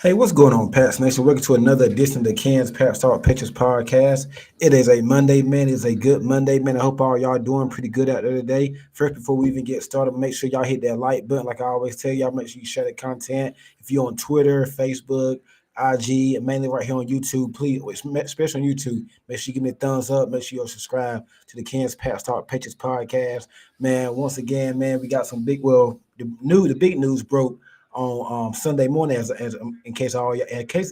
Hey, what's going on, Pats Nation? Welcome to another edition of the Cans Pats Talk Pictures podcast. It is a Monday, man. It's a good Monday, man. I hope all y'all doing pretty good out there today. First, before we even get started, make sure y'all hit that like button. Like I always tell y'all, make sure you share the content. If you're on Twitter, Facebook, IG, and mainly right here on YouTube, please, especially on YouTube, make sure you give me a thumbs up. Make sure you subscribe to the Cans Pats Talk Pictures podcast. Man, once again, man, we got some the big news broke on Sunday morning. As in case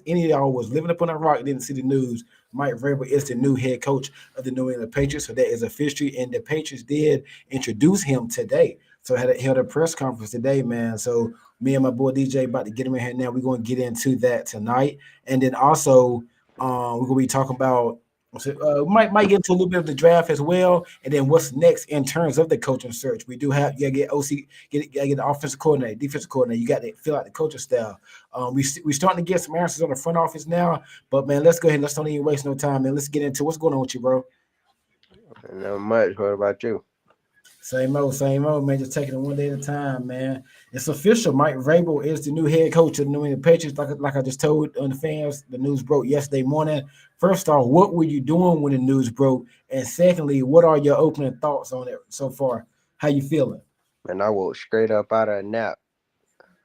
any of y'all was living up on that rock and didn't see the news, Mike Vrabel is the new head coach of the New England Patriots. So that is official, and the Patriots did introduce him today. So I held a press conference today, man. So me and my boy DJ about to get him in here now. We're going to get into that tonight, and then also we're going to be talking about. Might get into a little bit of the draft as well, and then what's next in terms of the coaching search. We do have you gotta get OC, get the offensive coordinator, defensive coordinator. You got to fill out the coaching style. We starting to get some answers on the front office now, but man, let's go ahead. Let's don't even waste no time, man. Let's get into what's going on with you, bro. Not much. What about you? Same old, man. Just taking it one day at a time, man. It's official. Mike Vrabel is the new head coach of the New England Patriots. Like I just told on the fans, the news broke yesterday morning. First off, what were you doing when the news broke? And secondly, what are your opening thoughts on it so far? How you feeling? Man, I woke straight up out of a nap.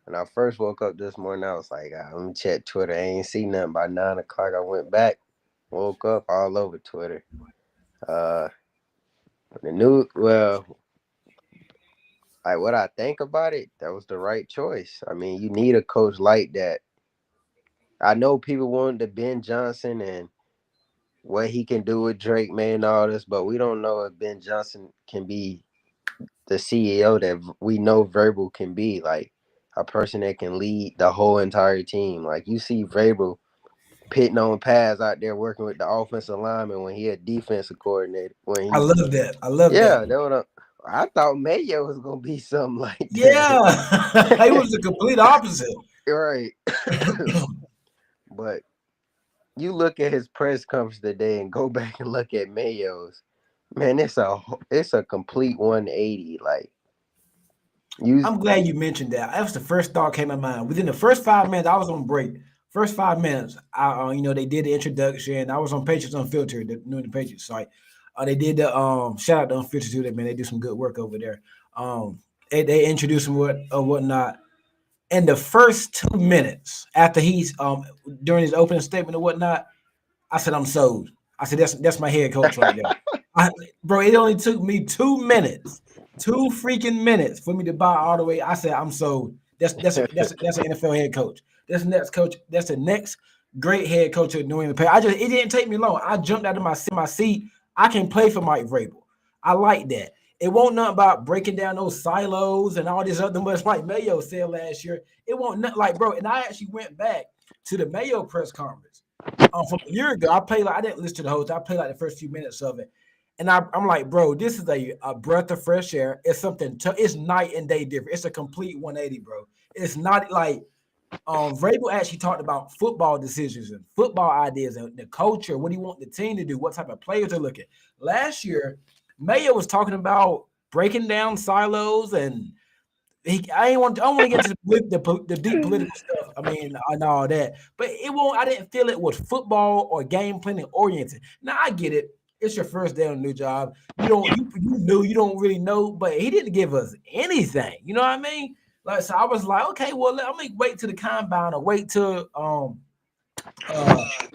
When I first woke up this morning, I was like, let me check Twitter. I ain't see nothing. By 9 o'clock, I went back, woke up all over Twitter. The news, well, like what I think about it, that was the right choice. I mean, you need a coach like that. I know people want the Ben Johnson and what he can do with Drake, man, and all this, but we don't know if Ben Johnson can be the CEO that we know Vrabel can be, like a person that can lead the whole entire team. Like you see Vrabel pitting on pads out there working with the offensive lineman when he a defensive coordinator. I love that. That. I thought Mayo was gonna be something like that. Yeah, he was the complete opposite. Right. But you look at his press conference today and go back and look at Mayo's. Man, it's a complete 180. Like I'm glad you mentioned that. That was the first thought came to mind. Within the first 5 minutes, I was on break. First 5 minutes, they did the introduction. I was on Patriots Unfiltered, the New England Patriots site. They did the shout out to Unfiltered too. Man, they do some good work over there. They introduced him whatnot. In the first 2 minutes after he's during his opening statement and whatnot, I said I'm sold. I said that's my head coach right there. Bro, it only took me 2 minutes. 2 freaking minutes for me to buy all the way. I said I'm sold. That's an NFL head coach. That's the next coach. That's the next great head coach of New England. It didn't take me long. I jumped out of my seat. I can play for Mike Vrabel. I like that. It won't nothing about breaking down those silos and all this other much like Mayo said last year. It won't nothing like, bro. And I actually went back to the Mayo press conference from a year ago. I didn't listen to the host. I played like the first few minutes of it. And I'm like, bro, this is a breath of fresh air. It's something. It's night and day different. It's a complete 180, bro. It's not like Vrabel actually talked about football decisions and football ideas and the culture. What do you want the team to do? What type of players they're looking. Last year, Mayo was talking about breaking down silos, and I don't want to get into the deep political stuff I mean, and all that. But it won't. I didn't feel it was football or game planning oriented. Now I get it. It's your first day on a new job. You knew you don't really know, but he didn't give us anything. You know what I mean? Like so, I was like, okay, well, let me wait to the combine or wait till uh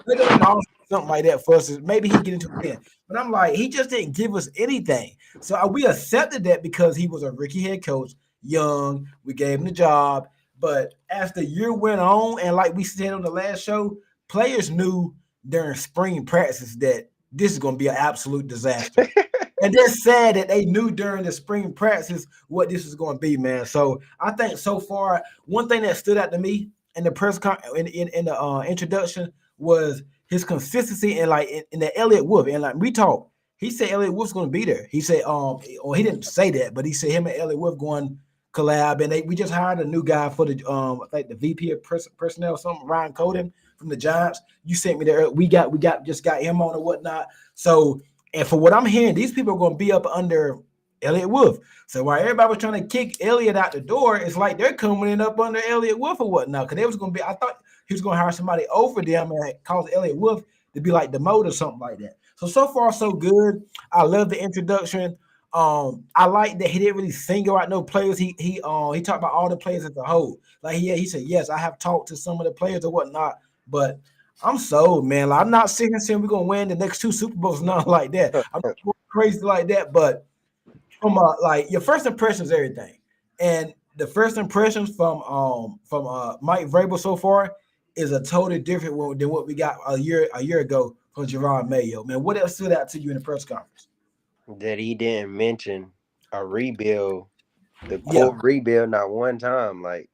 regular knowledge, something like that for us. Maybe he get into it then. But I'm like, he just didn't give us anything. So we accepted that because he was a rookie head coach, young. We gave him the job. But as the year went on, and like we said on the last show, players knew during spring practice that this is going to be an absolute disaster. And they're sad that they knew during the spring practices what this was going to be, man. So I think so far, one thing that stood out to me in the in the introduction was his consistency and like in the Elliott Wolf. And like we talked, he said Elliott Wolf's going to be there. He said, or he didn't say that, but he said him and Elliott Wolf going collab. And we just hired a new guy for the I think the VP of personnel, something Ryan Coden from the Giants. You sent me there. We just got him on or whatnot. So and for what I'm hearing, these people are going to be up under Elliott Wolf. So while everybody was trying to kick Elliott out the door, it's like they're coming in up under Elliott Wolf or whatnot. Because they was going to be, I thought he was going to hire somebody over them and cause Elliott Wolf to be like demoted or something like that. So far so good. I love the introduction. I like that he didn't really single out no players. He talked about all the players as a whole. Like he said, yes, I have talked to some of the players or whatnot, but I'm sold, man. Like, I'm not sitting here saying we're gonna win the next two Super Bowls, nothing like that. I'm not going crazy like that, but from like your first impressions, everything, and the first impressions from Mike Vrabel so far is a totally different one than what we got a year ago from Jerron Mayo. Man, what else stood out to you in the press conference? That he didn't mention a rebuild, the Yeah, quote rebuild, not one time. Like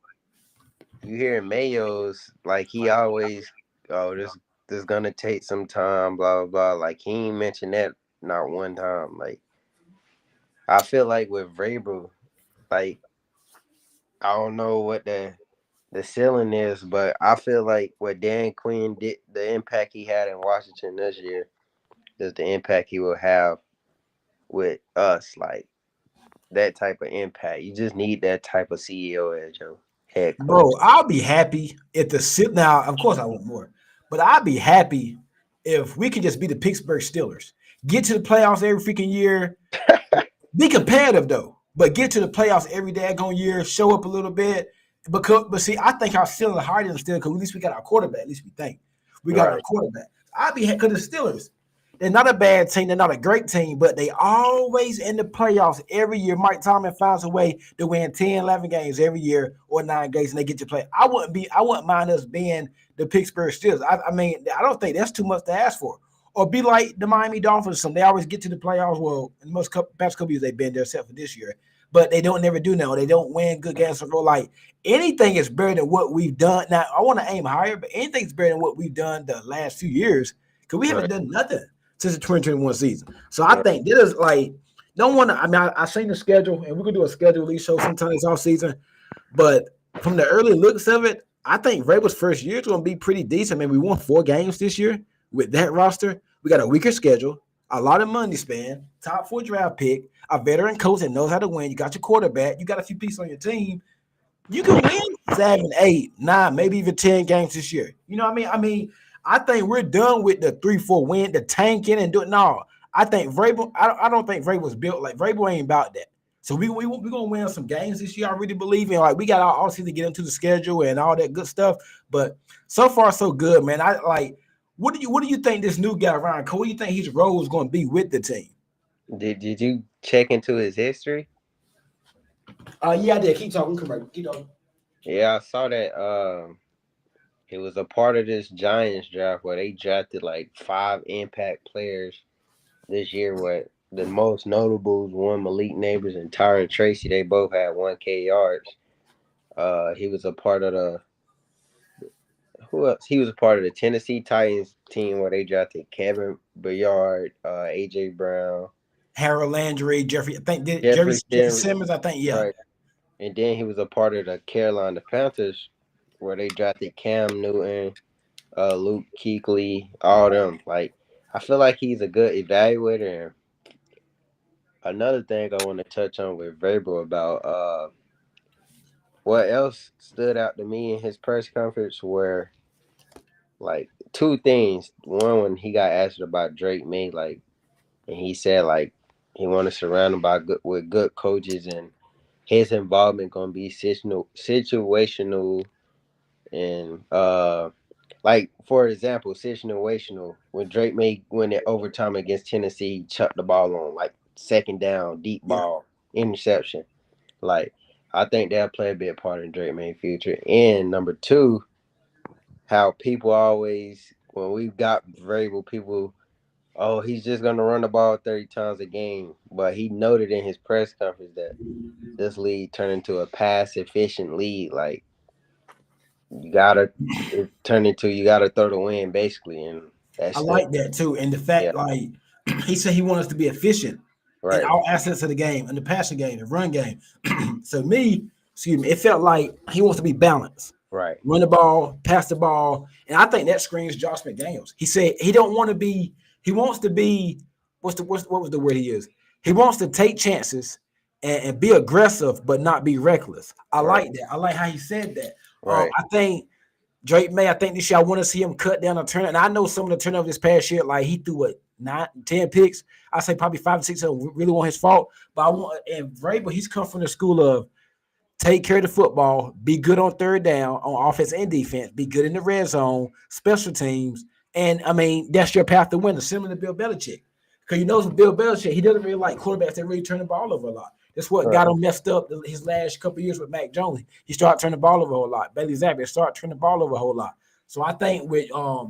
you hear Mayo's, like he always, oh, this gonna take some time, blah blah blah. Like he ain't mentioned that not one time. Like I feel like with Vrabel, like I don't know what the ceiling is, but I feel like what Dan Quinn did, the impact he had in Washington this year, is the impact he will have with us. Like that type of impact. You just need that type of CEO as your head coach. bro, I'll be happy if the sit now. Of course, I want more, but I'd be happy if we could just be the Pittsburgh Steelers, get to the playoffs every freaking year. Be competitive though, but get to the playoffs every daggone year. Show up a little bit, but see, I think our ceiling higher than the Steelers because at least we got our quarterback. At least we think we got our Right. quarterback. I'd be because the Steelers. They're not a bad team. They're not a great team, but they always in the playoffs every year. Mike Tomlin finds a way to win 10, 11 games every year or 9 games, and they get to play. I wouldn't mind us being the Pittsburgh Steelers. I mean, I don't think that's too much to ask for or be like the Miami Dolphins. Some they always get to the playoffs. Well, in most past couple years they've been there, except for this year. But they don't never do now. They don't win good games in a row. Like anything is better than what we've done. Now I want to aim higher, but anything's better than what we've done the last few years because we haven't Right. done nothing since the 2021 season. So I Right. think this is like don't want to. I mean, I seen the schedule, and we're gonna do a schedule release show sometime this off season. But from the early looks of it, I think Vrabel's first year is going to be pretty decent. I mean, we won 4 games this year with that roster. We got a weaker schedule, a lot of money spent, top 4 draft pick, a veteran coach that knows how to win. You got your quarterback. You got a few pieces on your team. You can win 7, 8, 9, maybe even 10 games this year. You know what I mean? I think we're done with the 3, 4 win, the tanking and doing. No, I think Vrabel. I don't think Vrabel's built like Vrabel ain't about that. So we gonna win some games this year. I really believe in. Like we got all season to get into the schedule and all that good stuff. But so far so good, man. I like. What do you think this new guy Ryan Cole? What do you think his role is going to be with the team? Did you check into his history? Yeah, I did. Keep talking. Come right. Keep talking. Yeah, I saw that. It was a part of this Giants draft where they drafted like 5 impact players this year. Where the most notable was one Malik Neighbors and Tyron Tracy. They both had 1K yards. He was a part of the who else? He was a part of the Tennessee Titans team where they drafted Kevin Byard, AJ Brown, Harold Landry, Jeffrey. I think Jeffrey Jefferson, Simmons. I think yeah. right? And then he was a part of the Carolina Panthers where they drafted Cam Newton, Luke Kuechly, all them. Like I feel like he's a good evaluator. And another thing I want to touch on with Vrabel about what else stood out to me in his press conference were like two things. One, when he got asked about Drake May, like, and he said like he want to surround him by with good coaches, and his involvement gonna be situational, and like for example, situational when Drake May win it overtime against Tennessee, he chucked the ball on like second down, deep Yeah, ball, interception. Like I think that'll play a big part in Drake May's future. And number two, how people always when we've got variable people, oh, he's just gonna run the ball 30 times a game. But he noted in his press conference that this league turned into a pass efficient league. Like you gotta it turned into you gotta throw the win basically, and I that's the like that too. And the yeah fact, like, he said he wants us to be efficient in right all assets of the game, in the passing game, the run game. So me, excuse me, it felt like he wants to be balanced. right Run the ball, pass the ball, and I think that screams Josh McDaniels. He said he don't want to be. He wants to be. What was the word he used? He wants to take chances and be aggressive, but not be reckless. I right like that. I like how he said that. right I think Drake May, I think this year I want to see him cut down a turn. And I know some of the turnovers this past year, like he threw what 9, 10 picks. I say probably 5 or 6 of them really weren't his fault. But I want and Vrabel, he's come from the school of take care of the football, be good on third down on offense and defense, be good in the red zone, special teams. And I mean, that's your path to win, similar to Bill Belichick. Because you know, Bill Belichick, he doesn't really like quarterbacks that really turn the ball over a lot. That's what right got him messed up his last couple of years with Mac Jones. He started turning the ball over a whole lot. Bailey Zappi started turning the ball over a whole lot. So I think with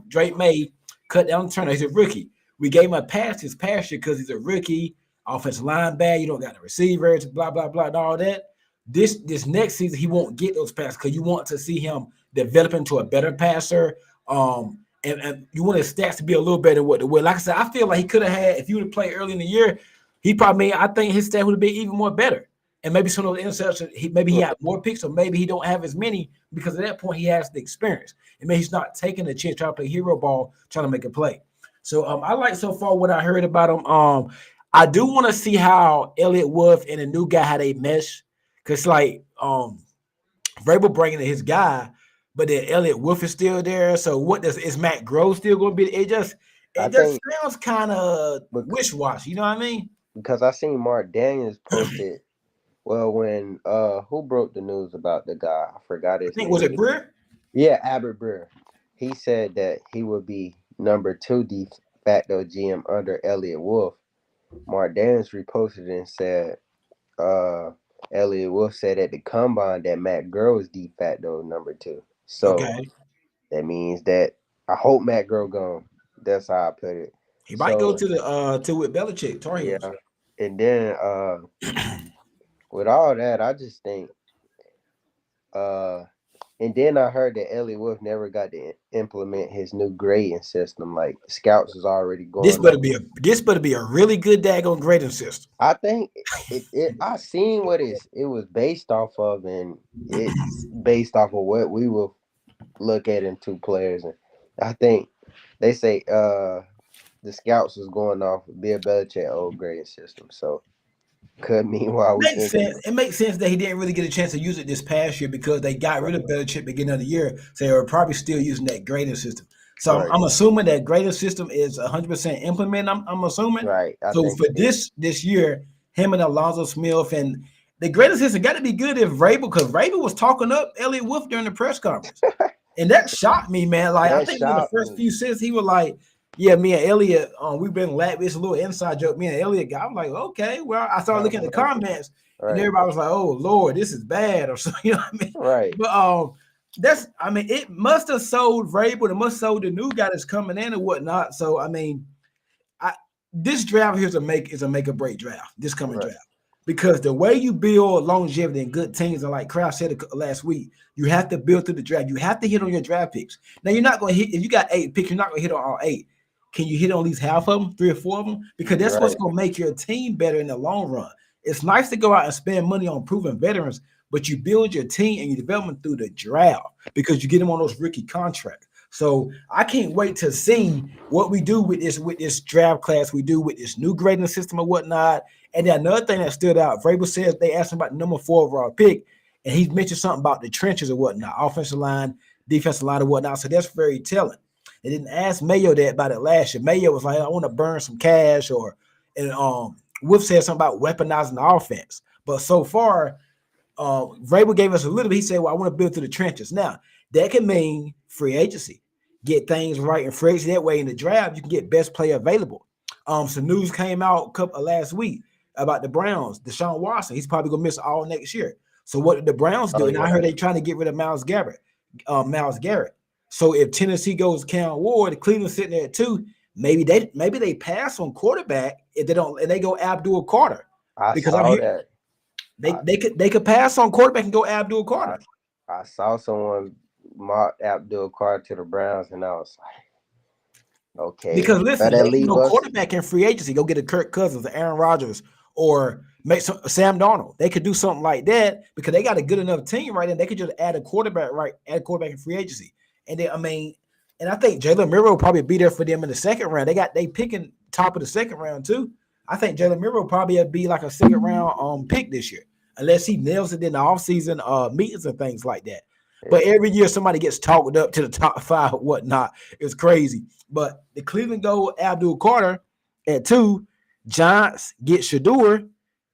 Drake May cut down the turner, he's a rookie. We gave him a pass his past year because he's a rookie, offensive line bad. You don't got the receivers, blah blah blah, and all that. This next season he won't get those passes because you want to see him develop into a better passer. And you want his stats to be a little better what the way. Like I said, I feel like he could have had if he would have played early in the year, he probably I think his stat would have been even more better. And maybe some of those interceptions, maybe he had more picks, or maybe he don't have as many because at that point he has the experience. And maybe he's not taking the chance trying to play hero ball, trying to make a play. So I like so far what I heard about him. I do want to see how Elliott Wolf and the new guy how they mesh. Cause like Vrabel bringing in his guy, but then Elliott Wolf is still there. So what does is Matt Grove still going to be? I It just think sounds kind of wish wash. You know what I mean? because I seen Mark Daniels posted. Well, when who broke the news about the guy? I forgot I his think was name. it Breer? Yeah, Albert Breer. He said that he would be number two de facto GM under Elliott Wolf. Mark Daniels reposted and said, Elliott Wolf said at the combine that Matt Gurley was de facto number two. So Okay, that means that I hope Matt Gurley gone. That's how I put it. he might go So to the to with Belichick Tar Heels. yeah, and then with all that, I just think uh and then I heard that Elliott Wolf never got to implement his new grading system. Like scouts is already This going better over. be a really good daggone grading system. I think I seen what it was based off of, and it's based off of what we will look at in two players. And I think they say the scouts is going off Bill Belichick old grading system. So could mean why we Makes thinking sense. It makes sense that he didn't really get a chance to use it this past year because they got rid of Belichick beginning of the year. So they were probably still using that grading system. So right, I'm assuming that grading system is 100% implemented. I'm assuming. right. I So think for it is. this year, him and Alonzo Smith and the grading system got to be good if Vrabel, because Vrabel was talking up Elliott Wolf during the press conference. And that shocked me, man. Like I That think within the shocked first me. few sentences, he was like, "Yeah, me and Elliot, we've been laughing. It's a little inside joke. Me and Elliot got." I'm like, "Okay." Well, I started looking at the comments, and Right, everybody was like, "Oh Lord, this is bad," or something. You know what I mean? right, But that's. I mean, it must have sold Vrabel. It must have sold the new guy that's coming in and whatnot. So I mean, I this draft here is a make or break draft. This coming right, draft. Because the way you build longevity and good teams, and like Kraft said last week, you have to build through the draft. You have to hit on your draft picks. Now you're not going to hit if you got 8 picks. You're not going to hit on all 8. Can you hit on at least half of them, 3 or 4 of them? Because that's what's right, going to make your team better in the long run. It's nice to go out and spend money on proven veterans, but you build your team and your development through the draft because you get them on those rookie contracts. So I can't wait to see what we do with this draft class. We do with this new grading system or whatnot. And then another thing that stood out, Vrabel says they asked him about the number 4 overall pick, And he mentioned something about the trenches or whatnot, offensive line, defensive line, or whatnot. So that's very telling. They didn't ask Mayo that about it last year. Mayo was like, I want to burn some cash, and Wolf said something about weaponizing the offense. But so far, Vrabel gave us a little bit. He said, well, I want to build through the trenches. Now, that can mean free agency. Get things right in free agency. That way in the draft, you can get best player available. Some news came out last week about the Browns, Deshaun Watson. He's probably going to miss all next year. So what did the Browns do? Oh, And I yeah. heard they trying to get rid of Myles Garrett. So if Tennessee goes Cam Ward, Cleveland sitting there at 2, maybe they pass on quarterback if they don't, and they go Abdul Carter. I Because I'm saw here. that. They could pass on quarterback and go Abdul Carter. I saw someone mock Abdul Carter to the Browns, and I was like, okay. Because listen, That they can leave go us. quarterback in free agency, go get a Kirk Cousins, or Aaron Rodgers, or make some Sam Darnold. They could do something like that because they got a good enough team right, and they could just add a quarterback in free agency. And then and I think Jalen Murray will probably be there for them in the second round. They picking top of the second round too. I think Jalen Murray will probably be like a second round pick this year, unless he nails it in the offseason meetings and things like that. But every year somebody gets talked up to the top 5 or whatnot. It's crazy. But the Cleveland go Abdul Carter at 2. Giants get Shador.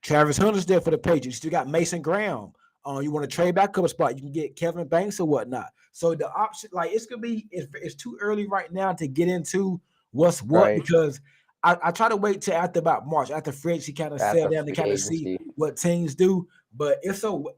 Travis Hunter's there for the Patriots. You still got Mason Graham. You want to trade back up a spot, you can get Kevin Banks or whatnot. So the option, like it's too early right now to get into what's what, Right. because I try to wait till after about March, after free agency kind of sell down to kind of see what teams do. But if so,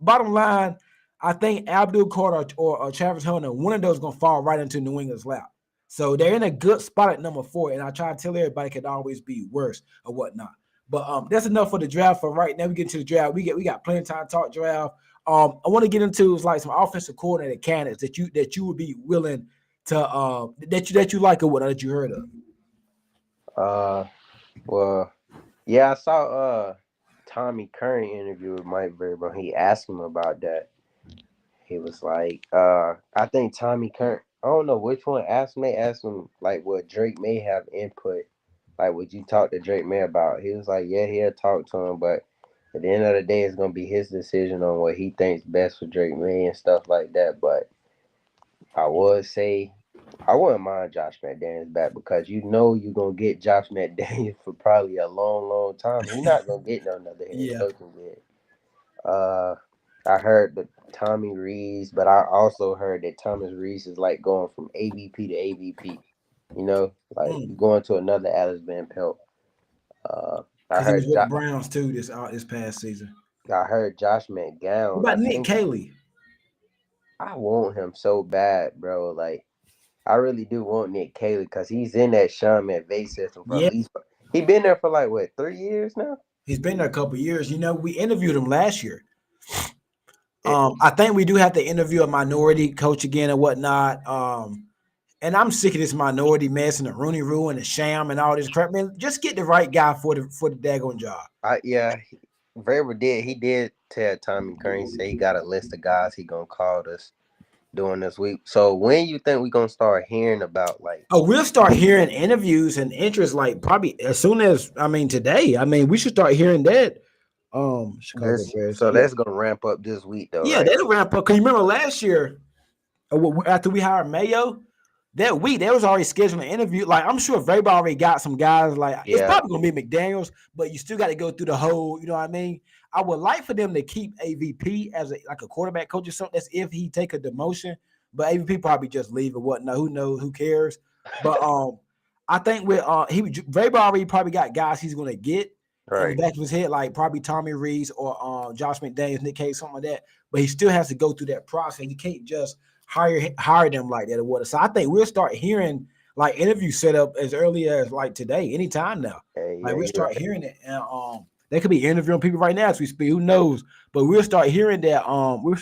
bottom line, I think Abdul Carter or Travis Hunter, one of those is going to fall right into New England's lap. So they're in a good spot at number 4, and I try to tell everybody it could always be worse or whatnot. But that's enough for the draft for right now. We get to the draft. We got plenty of time to talk draft. I want to get into like some offensive coordinator candidates that you would be willing to that you like or what that you heard of. Well, yeah, I saw Tommy Curran interview with Mike Vrabel. He asked him about that. He was like, I think Tommy Curran, I don't know which one asked him like what Drake may have input. Like, would you talk to Drake May about? He was like, yeah, he'll talk to him, but at the end of the day, it's gonna be his decision on what he thinks best for Drake May and stuff like that. But I would say I wouldn't mind Josh McDaniels back because you're gonna get Josh McDaniels for probably a long, long time. He's not gonna get no another head coaching gig. I heard that Tommy Rees, but I also heard that Thomas Rees is like going from AVP to AVP. Like going to another Alice Van Pelt. I because he was heard with the Browns too this past season. I heard Josh McGowan. What about Nick Caley? I want him so bad, bro. Like, I really do want Nick Caley because he's in that Sean McVay system for at least. He been there for like what 3 years now. He's been there a couple of years. We interviewed him last year. I think we do have to interview a minority coach again and whatnot. And I'm sick of this minority mess and the Rooney Rule and the sham and all this crap. Man, just get the right guy for the daggone job. Vrabel did. He did tell Tommy Curran, say he got a list of guys he gonna call us during this week. So when you think we gonna start hearing about like? Oh, we'll start hearing interviews and interest like probably as soon as today. We should start hearing that. Chicago Bears. So that's gonna ramp up this week though. Yeah, right? that'll ramp up. Cause you remember last year, after we hired Mayo, that week they was already scheduling an interview. Like I'm sure Vrabel already got some guys. Like it's probably gonna be McDaniels, but you still got to go through the whole. You know what I mean? I would like for them to keep AVP as a quarterback coach or something. That's if he take a demotion. But AVP probably just leave or whatnot. Who knows? Who cares? But I think with Vrabel already probably got guys he's gonna get in the back of his head, like probably Tommy Rees or Josh McDaniels, Nick Cage, something like that. But he still has to go through that process. You can't just hire them like that or what. So I think we'll start hearing like interviews set up as early as like today, anytime now. We'll start hearing it, and they could be interviewing people right now as we speak. Who knows? But we'll start hearing that.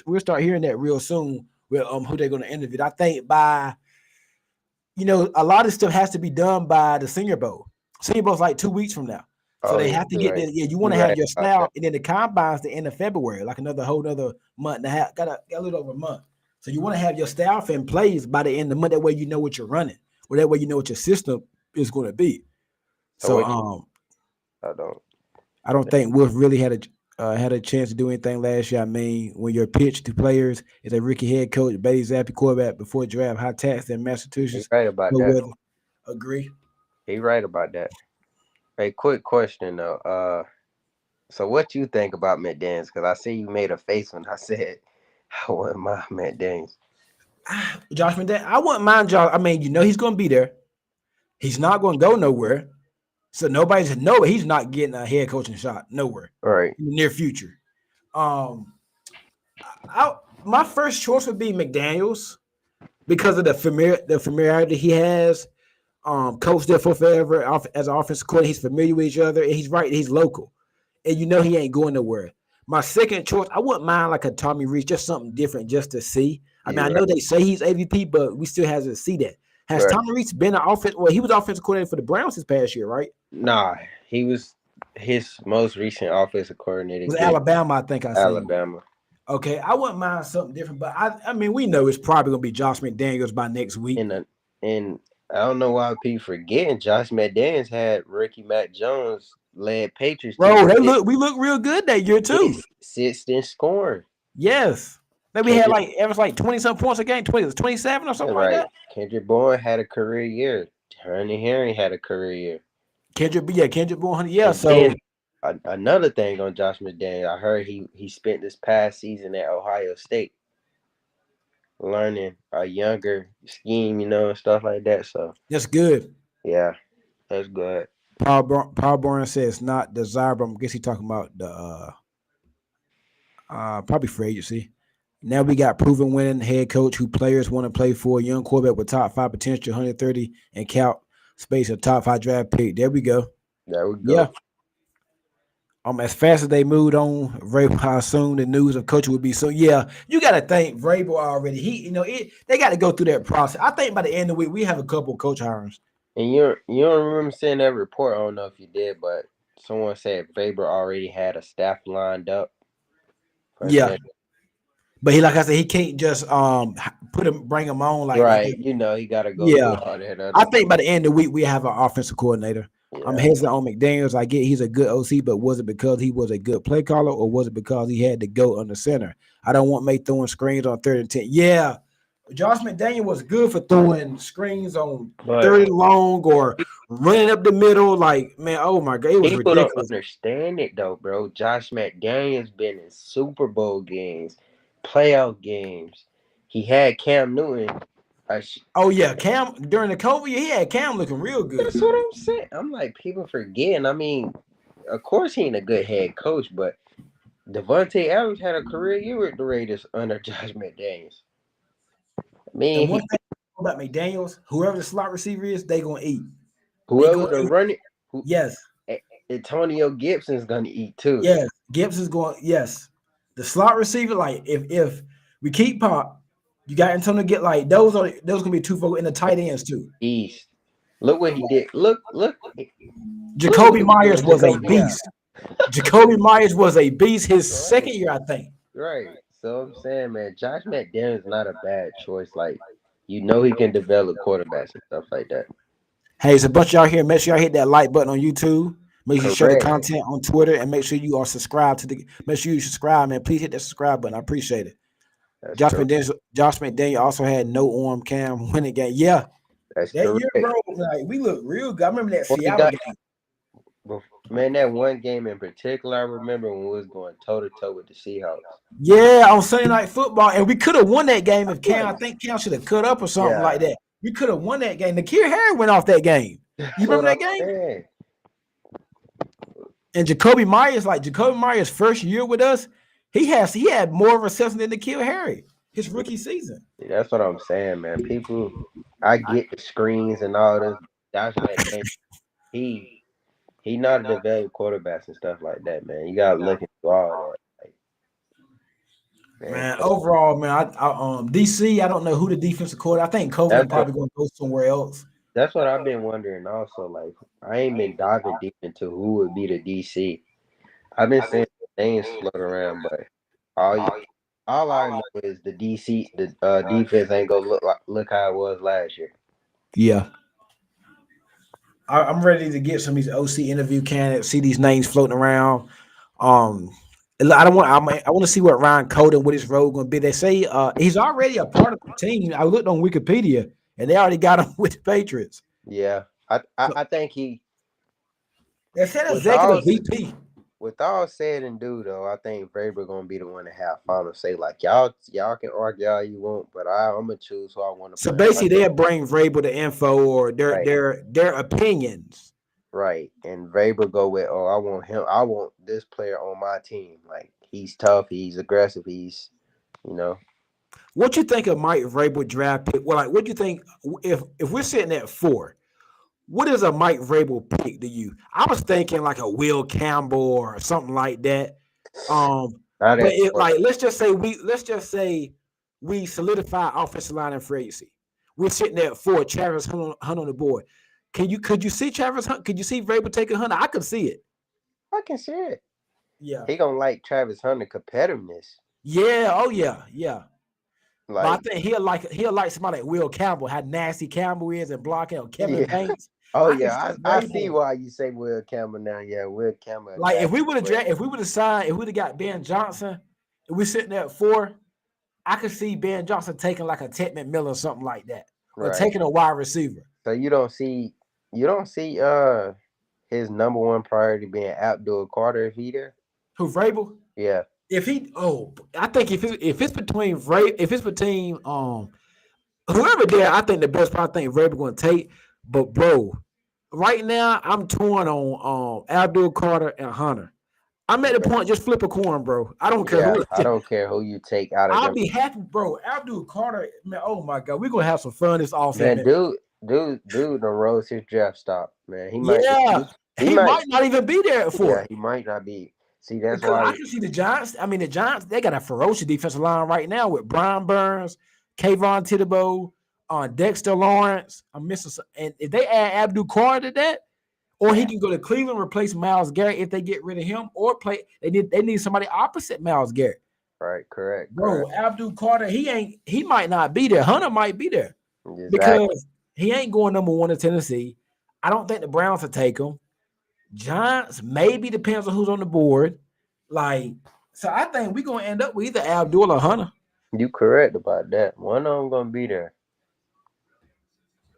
We'll start hearing that real soon with who they're going to interview. I think by a lot of stuff has to be done by the Senior Bowl. Senior Bowl's like 2 weeks from now. So they have to get there. Yeah, you want to have your staff, and then the combine's the end of February, like whole another month and a half. Got a little over a month. So you want to have your staff in place by the end of the month. That way you know what you're running, or that way you know what your system is going to be. So I don't think Wolf really had a. had a chance to do anything last year. I mean, when your pitch to players is a rookie head coach, Bailey Zappi quarterback before draft, high tax in He Massachusetts, right about no that. weather. Agree. He right about that. Hey, quick question though. So what you think about McDaniels? Because I see you made a face when I said I want my McDaniels. Josh McDaniels, I wouldn't mind Josh. I mean, he's going to be there. He's not going to go nowhere. So nobody's no, he's not getting a head coaching shot nowhere All right. in the near future. Um, my first choice would be McDaniels because of the familiarity he has. Coached there for forever as an offensive coordinator. He's familiar with each other. And he's right. He's local, and he ain't going nowhere. My second choice, I wouldn't mind like a Tommy Rees, just something different, just to see. I mean, You I right. know they say he's AVP, but we still have to see that. Has Right. Tommy Rees been an offense? Well, he was offensive coordinator for the Browns this past year, right? Nah, he was his most recent offensive It coordinator was gig, Alabama, I think I seen. Alabama. Okay, I wouldn't mind something different, but I mean, we know it's probably gonna be Josh McDaniels by next week. And I don't know why people forgetting Josh McDaniels had Ricky Mac Jones led Patriots team Bro, we look real good that year too. sixth in scoring. Yes. Like we had Kendrick, like it was like 20 some points a game, 27 or something like right. that. Kendrick Bourne had a career year. Ernie Herring had a career year. Kendrick Bourne, yeah. And So then another thing on Josh McDaniels, I heard he spent this past season at Ohio State learning a younger scheme, and stuff like that. So that's good. yeah, that's good. Paul Bourne says not desirable. I guess he talking about the probably free agency. Now we got proven winning head coach who players want to play for, a young quarterback with top five potential, 130 and count space, a top five draft pick. There we go. There we Yeah. go. As fast as they moved on, Vrabel, I assume the news of coaching would be so. Yeah, you got to think Vrabel already. They got to go through that process. I think by the end of the week we have a couple coach hirings. And you don't remember seeing that report? I don't know if you did, but someone said Faber already had a staff lined up for his Yeah, next. but like I said, he can't just bring him on like that. Right, he got to go through Yeah, all that I other. think by the end of the week we have an offensive coordinator. I'm Yeah, hesitant on McDaniels. I get he's a good OC, but was it because he was a good play caller, or was it because he had to go under center? I don't want May throwing screens on 3rd and 10. Yeah, Josh McDaniel was good for throwing screens on but 30 long or running up the middle. Like, man, oh my God, it was people don't ridiculous. understand it though, bro. Josh McDaniels been in Super Bowl games, playoff games. He had Cam Newton. Oh yeah, Cam during the COVID year, he had Cam looking real good. That's what I'm saying. I'm like, people forgetting. I mean, of course he ain't a good head coach, but Devontae Adams had a career year with the Raiders under Josh McDaniels. I And mean, one thing about McDaniels, whoever the slot receiver is, they gonna eat. They whoever gonna the eat. running, who Yes, Antonio Gibson's gonna eat too. yes. Gibbs is going. Yes, the slot receiver. Like if we keep Pop, you got Antonio get like those gonna be two folks in the tight ends too. East. Look what he did. Look what Jacoby he did Myers with was a Jacoby. Yeah, beast. Jacoby Myers was a beast his right, second year, I think. right. So I'm saying, man, Josh McDaniels is not a bad choice. Like, he can develop quarterbacks and stuff like that. Hey, it's a bunch of y'all here. Make sure y'all hit that like button on YouTube. Make sure you share the Correct. content on Twitter, and make sure you are subscribed to the. Make sure you subscribe, man. Please hit that subscribe button. I appreciate it. That's correct. Josh McDaniel also had no arm cam winning game. Yeah, That's that year, correct. bro. Like we look real good. I remember that When he Seattle got game. Man, that one game in particular, I remember when we was going toe to toe with the Seahawks. Yeah, on Sunday Night Football, and we could have won that game if I'm Cam. like, I think Cam should have cut up or something like yeah, that. We could have won that game. Nakir Harry went off that game. You that's what remember I'm that game? saying. And Jacoby Myers' first year with us, he had more reception than Nakir Harry his rookie season. That's what I'm saying, man. People, I get the screens and all this. That's man. He he not a developed quarterbacks and stuff like that, man. You gotta look into all that. Like, man, Man, overall, man, DC. I don't know who the defensive coordinator. I think Covenant that's what probably going to go somewhere else. that's what I've been wondering also. Like, I ain't been diving deep into who would be the DC. I've been saying names float around, but all you, all I know is the DC, the defense ain't gonna look how it was last year. Yeah, I'm ready to get some of these OC interview candidates. See these names floating around. Um, I don't want. I want to see what Ryan Coden, what his role going to be. They say he's already a part of the team. I looked on Wikipedia, and they already got him with the Patriots. Yeah, I think he They said with executive all VP. with all said and do though, I think Vrabel gonna be the one to have final say. Like y'all can argue all you want, but I'm gonna choose who I want to So put in my basically, team. they'll bring Vrabel the info or Right, their opinions. right. And Vrabel go with, oh, I want him. I want this player on my team. Like he's tough, he's aggressive, he's you know. What you think of Mike Vrabel draft pick? Well, like, what do you think if we're sitting at 4? What is a Mike Vrabel pick to you? I was thinking like a Will Campbell or something like that. Not But at it, four. like let's just say we solidify offensive line and free agency. We're sitting there at 4. Travis Hunt on the board. Could you see Travis Hunt? Could you see Vrabel taking Hunter? I could see it. I can see it. Yeah. He gonna like Travis Hunter competitiveness. Yeah. Oh yeah. Yeah. But I Like think he'll like somebody like Will Campbell, how nasty Campbell is and blocking, or Kevin yeah. Banks. Oh I can see yeah, I see Vrabel. why you say Will Campbell now. Yeah, Will Campbell a Like nasty player. if we would have signed, if we'd have got Ben Johnson, if we're sitting there at 4, I could see Ben Johnson taking like a Ted McMillan or something like that, or Right. taking a wide receiver. So you don't see his number one priority being Abdul Carter if he there. Who Vrabel? Yeah. If he, I think if it's between if it's between whoever there, I think the best probably think Vrabel going to take. But bro, right now I'm torn on Abdul Carter and Hunter. I'm at the point just flip a coin, bro. I don't care Yeah, who. I don't care who you take out of I'll them. be happy, bro. Abdul Carter, man. Oh my god, we're gonna have some fun this offseason, Man, man. dude, the rose his draft stock. Man, Yeah, he he might, might not even be there for yeah, it he might not be. See, that's because I why. can see the Giants. I mean, the Giants they got a ferocious defensive line right now with Brian Burns, Kayvon Thibodeau, Dexter Lawrence. I'm missing some, and if they add Abdul Carter to that, or he Man, can go to Cleveland replace Myles Garrett if they get rid of him, or play. They need somebody opposite Myles Garrett. right, correct, Bro, correct, Abdul Carter, he might not be there. Hunter might be there exactly. because he ain't going number 1 to Tennessee. I don't think the Browns will take him. Giants maybe depends on who's on the board. Like, so I think we're gonna end up with either Abdul or Hunter. You correct about that. One of them gonna be there.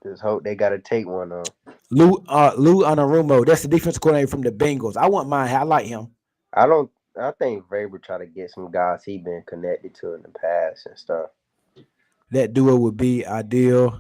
Just hope they gotta take one of them. Lou Anarumo, that's the defensive coordinator from the Bengals. I want mine. I like him. I don't. I think Vrabel try to get some guys he been connected to in the past and stuff. That duo would be ideal.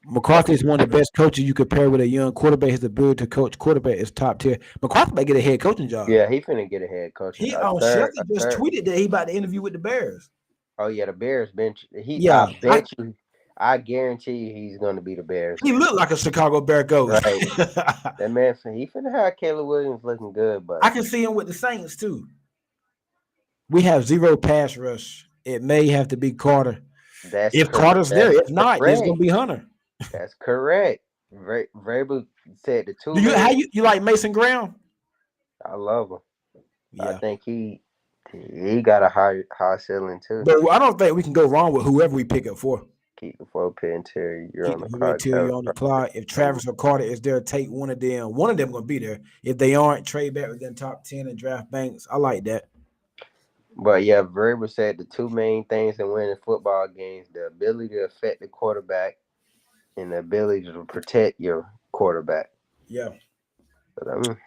But McCarthy is one of the best coaches you could pair with a young quarterback. His ability to coach quarterback is top tier. McCarthy might get a head coaching job. yeah, he finna get a head coaching He job. Third, Schefter a just third. tweeted that he about to interview with the Bears. Oh yeah, the Bears bench. Yeah, I bet you. I guarantee you, he's gonna be the Bears. he looked like a Chicago Bear coach. Right. That man, he finna have Caleb Williams looking good, but I can see him with the Saints too. We have 0 pass rush. It may have to be Carter. If Carter's there, that's if not, it's correct. gonna be Hunter. That's correct. Vrabel said the two. Do you how you like Mason Graham? I love him. I Yeah, think he got a high ceiling too. but I don't think we can go wrong with whoever we pick up for. Keep the 4 pin interior. You're Keep on the the clock. interior on the clock. If Travis or Carter is there, take one of them. One of them gonna be there. If they aren't, trade back within top 10 and draft Banks. I like that. But yeah, Vrabel said the two main things in winning football games: the ability to affect the quarterback and the ability to protect your quarterback. Yeah. But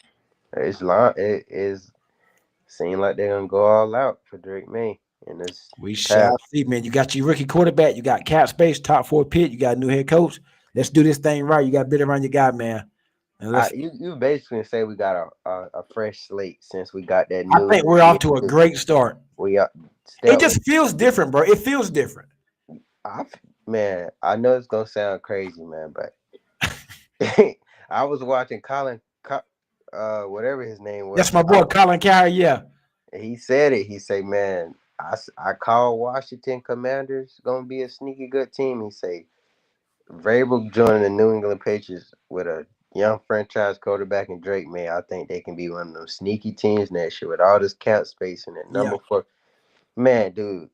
it is seem like they're gonna go all out for Drake May in this We pass. shall see, man. You got your rookie quarterback. You got cap space, top 4 pick. You got a new head coach. Let's do this thing right. You got to bid around your guy, man. And let's. You basically say we got a fresh slate since we got that I new. think we're off to a great start. We are. It just feels different, bro. It feels different. Man, I know it's gonna sound crazy, man, but I was watching whatever his name was. That's my boy, Colin Cowherd. Yeah. He said it. He said, "Man, I call Washington Commanders gonna be a sneaky good team." He say Vrabel joining the New England Patriots with a young franchise quarterback and Drake May. I think they can be one of those sneaky teams next year with all this cap space and that number 4. Man, dude,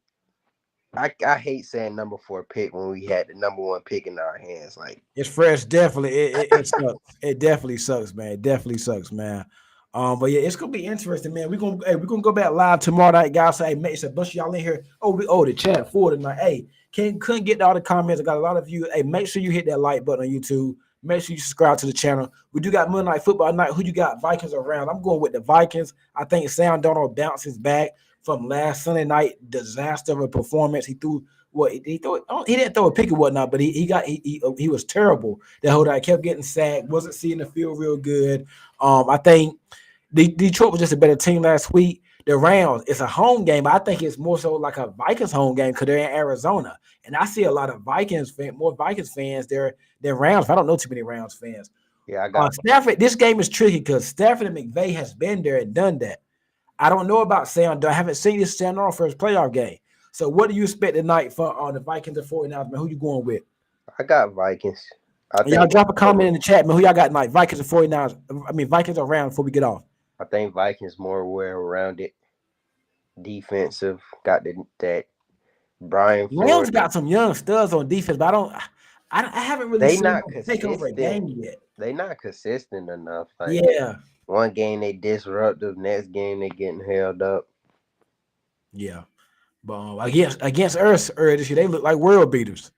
I hate saying number 4 pick when we had the number 1 pick in our hands. Like It's fresh. Definitely. It sucks. It definitely sucks, man. It definitely sucks, man. But yeah, it's gonna be interesting, man. We're gonna go back live tomorrow night, guys. So hey, make sure a bunch of y'all in here. The chat for tonight. Hey, couldn't get to all the comments. I got a lot of you. Hey, make sure you hit that like button on YouTube. Make sure you subscribe to the channel. We do got Monday Night Football night. Who you got? Vikings around. I'm going with the Vikings. I think Sam Darnold bounces back from last Sunday night disaster of a performance. He threw what he threw. He didn't throw a pick or whatnot, but he was terrible. The whole night kept getting sacked. Wasn't seeing the field real good. I think Detroit was just a better team last week. The Rams, it's a home game, but I think it's more so like a Vikings home game because they're in Arizona. And I see a lot of more Vikings fans there than Rams. I don't know too many Rams fans. Yeah, I got Stafford. This game is tricky because Stafford and McVay has been there and done that. I don't know about Sam. I haven't seen this Sam Darnold for his playoff game. So what do you expect tonight for the Vikings and 49ers, man? Who you going with? I got Vikings. Y'all drop a comment in the chat, man. Who y'all got tonight? Vikings and 49ers. I mean, Vikings around before we get off. I think Vikings more well-rounded, defensive. Got that Brian Flores. Rams got some young studs on defense, but I haven't really seen them take over a game yet. They not consistent enough. Yeah. One game they disruptive, next game they getting held up. Yeah. But against us earlier this year, they look like world beaters.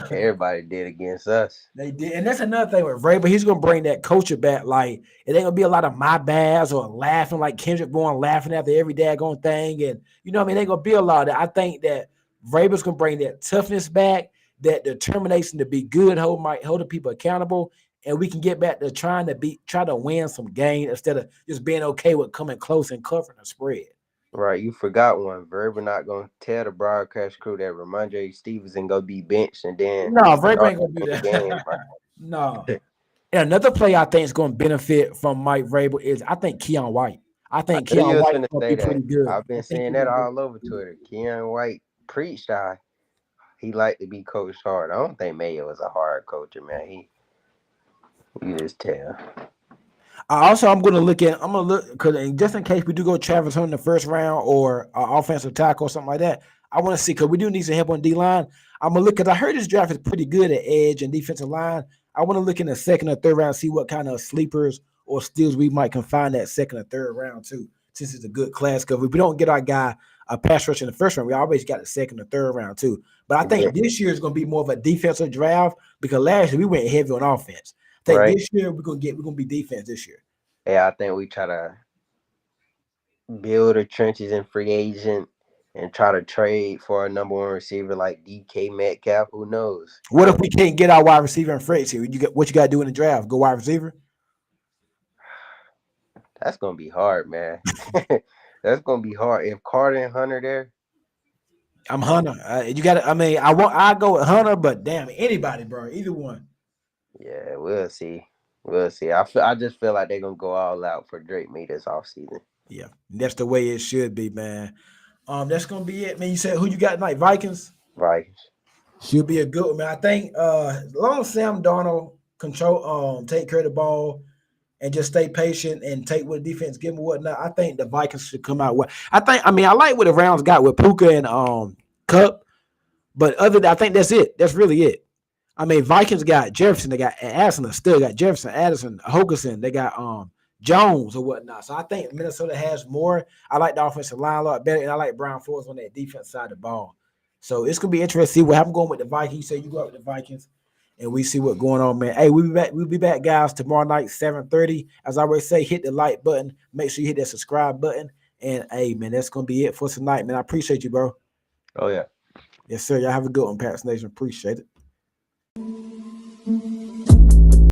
Everybody did against us. They did, and that's another thing with Vrabel. He's gonna bring that culture back. Like it ain't gonna be a lot of my bads or laughing like Kendrick Bourne laughing after every daggone thing, and it ain't gonna be a lot of that. I think that Vrabel's gonna bring that toughness back, that determination to be good, hold the people accountable, and we can get back to try to win some games instead of just being okay with coming close and covering the spread. Right, you forgot one. Vrabel not gonna tell the broadcast crew that Ramondre Stevenson go be benched and then no, Vrabel ain't gonna do that. Game, right? No. And another play I think is going to benefit from Mike Vrabel is I think Keon White. I think Keon White is going to be pretty good. I've been saying that all over Twitter. Keon White preached he liked to be coached hard. I don't think Mayo is a hard coach, man. You just tell. I'm going to look because just in case we do go Travis Hunter in the first round or offensive tackle or something like that, I want to see because we do need some help on D-line. I'm going to look because I heard this draft is pretty good at edge and defensive line. I want to look in the second or third round, see what kind of sleepers or steals we might confine that second or third round too, since it's a good class. Because if we don't get our guy a pass rush in the first round, we always got the second or third round too. But I think this year is going to be more of a defensive draft because last year we went heavy on offense. I think this year we're gonna be defense this year. Yeah, I think we try to build the trenches in free agent and try to trade for a number one receiver like DK Metcalf. Who knows? What if we can't get our wide receiver in free agency? What you got to do in the draft? Go wide receiver? That's gonna be hard, man. That's gonna be hard. If Carter and Hunter there, I'm Hunter. You got to. I mean, I go with Hunter, but damn, anybody, bro, either one. Yeah, we'll see. We'll see. I just feel like they're gonna go all out for Drake May this offseason. Yeah, that's the way it should be, man. That's gonna be it, man. You said who you got tonight? Vikings. Should be a good one, man. I think as long as Sam Darnold take care of the ball and just stay patient and take what the defense give him and whatnot, I think the Vikings should come out well. I like what the Rams got with Puka and Cup, but I think that's it. That's really it. I mean, Vikings got Jefferson, they got Addison, still got Jefferson, Addison, Hogerson, they got Jones or whatnot. So I think Minnesota has more. I like the offensive line a lot better, and I like Brian Flores on that defense side of the ball. So it's gonna be interesting to see what I'm going with the Vikings. You say you go out with the Vikings, and we see what's going on, man. Hey, we'll be back, guys, tomorrow night, 7:30. As I always say, hit the like button. Make sure you hit that subscribe button. And hey, man, that's gonna be it for tonight, man. I appreciate you, bro. Oh yeah. Yes, sir. Y'all have a good one, Pats Nation. Appreciate it.